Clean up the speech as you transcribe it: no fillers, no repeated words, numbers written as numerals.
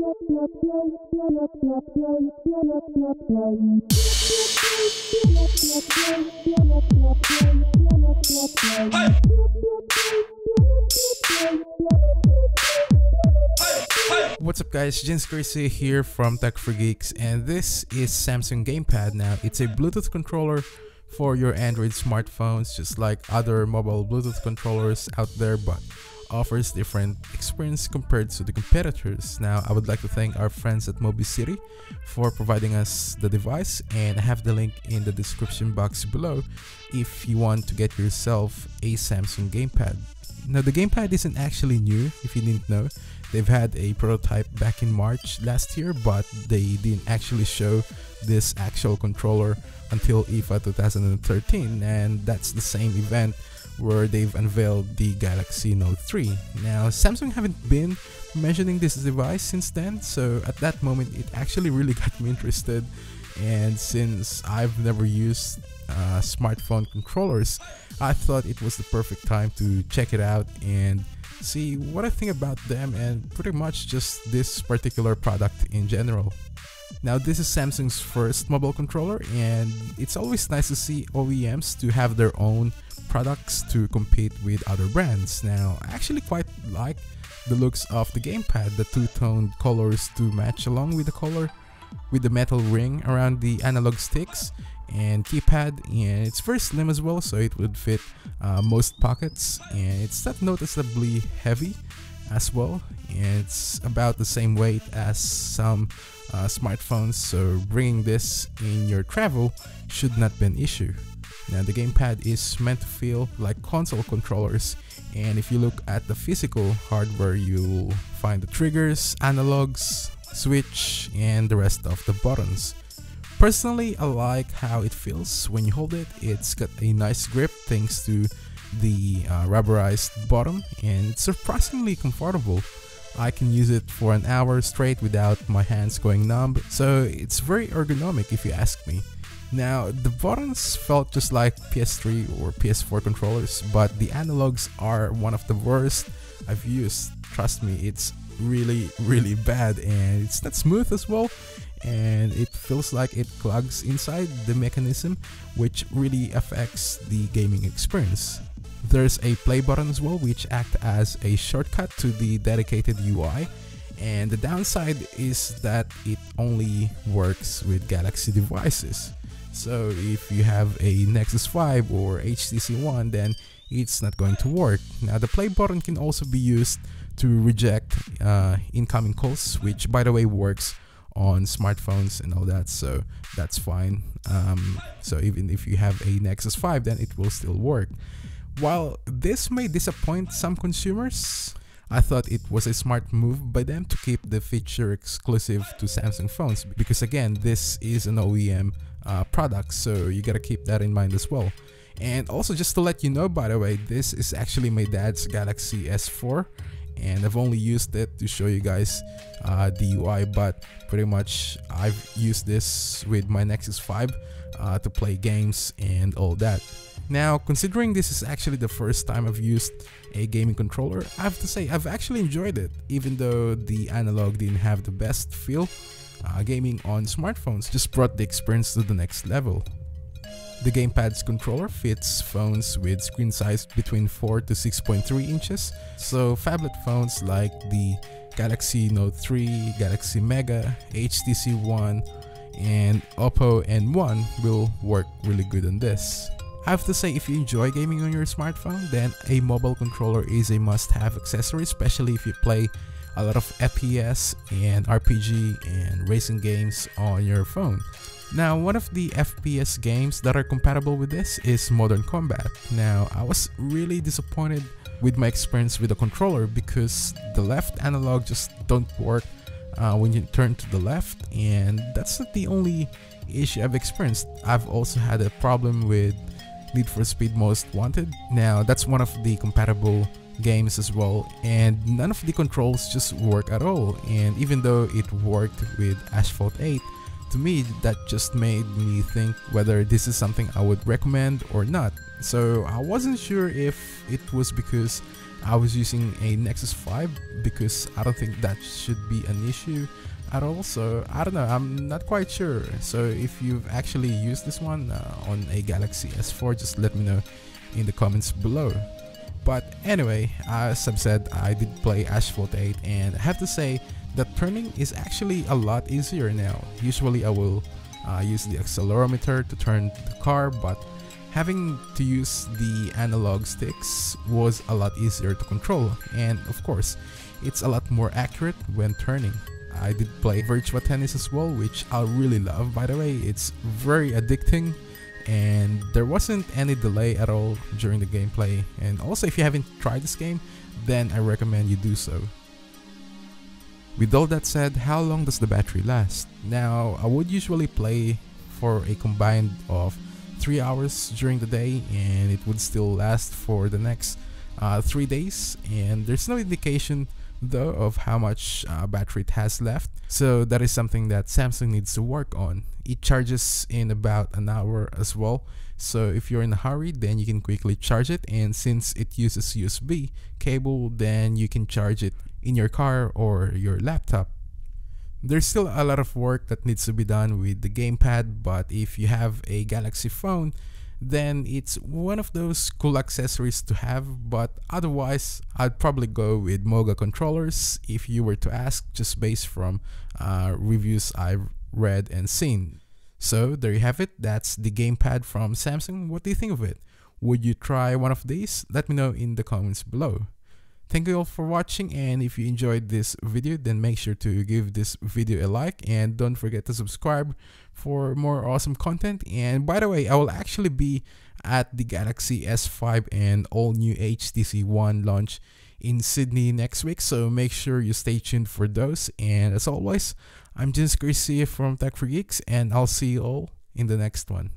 What's up guys, Jins Gracie here from Tech for Geeks, and this is Samsung Gamepad. Now it's a Bluetooth controller for your Android smartphones, just like other mobile Bluetooth controllers out there, but offers different experience compared to the competitors. Now I would like to thank our friends at Mobicity for providing us the device, and I have the link in the description box below if you want to get yourself a Samsung Gamepad. Now the Gamepad isn't actually new, if you didn't know. They've had a prototype back in March last year, but they didn't actually show this actual controller until IFA 2013, and that's the same event where they've unveiled the Galaxy Note 3. Now Samsung haven't been mentioning this device since then, so at that moment it actually really got me interested, and since I've never used smartphone controllers, I thought it was the perfect time to check it out and see what I think about them and pretty much just this particular product in general. Now this is Samsung's first mobile controller, and it's always nice to see OEMs to have their own products to compete with other brands. Now I actually quite like the looks of the Gamepad, the two-toned colors to match along with the color with the metal ring around the analog sticks and keypad, and it's very slim as well, so it would fit most pockets, and it's not noticeably heavy as well, and it's about the same weight as some smartphones, so bringing this in your travel should not be an issue. Now the Gamepad is meant to feel like console controllers, and if you look at the physical hardware, you'll find the triggers, analogs, switch, and the rest of the buttons. Personally, I like how it feels when you hold it. It's got a nice grip thanks to the rubberized bottom, and it's surprisingly comfortable. I can use it for an hour straight without my hands going numb, so it's very ergonomic if you ask me. Now the buttons felt just like PS3 or PS4 controllers, but the analogs are one of the worst I've used. Trust me, it's really bad, and it's not smooth as well, and it feels like it clogs inside the mechanism, which really affects the gaming experience. There's a play button as well, which acts as a shortcut to the dedicated UI, and the downside is that it only works with Galaxy devices. So if you have a Nexus 5 or HTC One, then it's not going to work. Now the play button can also be used to reject incoming calls, which by the way works on smartphones and all that, so that's fine. So even if you have a Nexus 5, then it will still work. While this may disappoint some consumers, I thought it was a smart move by them to keep the feature exclusive to Samsung phones, because again, this is an OEM product, so you gotta keep that in mind as well. And also, just to let you know, by the way, this is actually my dad's Galaxy S4, and I've only used it to show you guys the UI, but pretty much I've used this with my Nexus 5 to play games and all that. Now, considering this is actually the first time I've used a gaming controller, I have to say I've actually enjoyed it, even though the analog didn't have the best feel. Gaming on smartphones just brought the experience to the next level. The Gamepad's controller fits phones with screen size between 4 to 6.3 inches, so phablet phones like the Galaxy Note 3, Galaxy Mega, HTC One, and Oppo N1 will work really good on this. I have to say, if you enjoy gaming on your smartphone, then a mobile controller is a must-have accessory, especially if you play a lot of FPS and RPG and racing games on your phone. Now, one of the FPS games that are compatible with this is Modern Combat. Now, I was really disappointed with my experience with the controller because the left analog just don't work when you turn to the left, and that's not the only issue I've experienced. I've also had a problem with Need for Speed Most Wanted. Now, that's one of the compatible games as well, and none of the controls just work at all, and even though it worked with Asphalt 8, to me that just made me think whether this is something I would recommend or not. So I wasn't sure if it was because I was using a Nexus 5 because I don't think that should be an issue at all. So I don't know, I'm not quite sure. So if you've actually used this one on a Galaxy S4, just let me know in the comments below. But anyway, as I've said, I did play Asphalt 8, and I have to say that turning is actually a lot easier now. Usually I will use the accelerometer to turn the car, but having to use the analog sticks was a lot easier to control, and of course it's a lot more accurate when turning. I did play Virtua Tennis as well, which I really love, by the way. It's very addicting, and there wasn't any delay at all during the gameplay. And also, if you haven't tried this game, then I recommend you do so. With all that said, how long does the battery last? Now, I would usually play for a combined of 3 hours during the day, and it would still last for the next 3 days, and there's no indication though of how much battery it has left. So that is something that Samsung needs to work on. It charges in about an hour as well, so if you're in a hurry, then you can quickly charge it, and since it uses USB cable, then you can charge it in your car or your laptop. There's still a lot of work that needs to be done with the Gamepad, but if you have a Galaxy phone, then it's one of those cool accessories to have. But otherwise, I'd probably go with Moga controllers if you were to ask, just based from reviews I've read and seen. So there you have it, that's the Gamepad from Samsung. What do you think of it? Would you try one of these? Let me know in the comments below. Thank you all for watching, and if you enjoyed this video, then make sure to give this video a like, and don't forget to subscribe for more awesome content. And by the way, I will actually be at the Galaxy S5 and all new HTC One launch in Sydney next week, so make sure you stay tuned for those. And as always, I'm Jins Garcia from Tech for Geeks, and I'll see you all in the next one.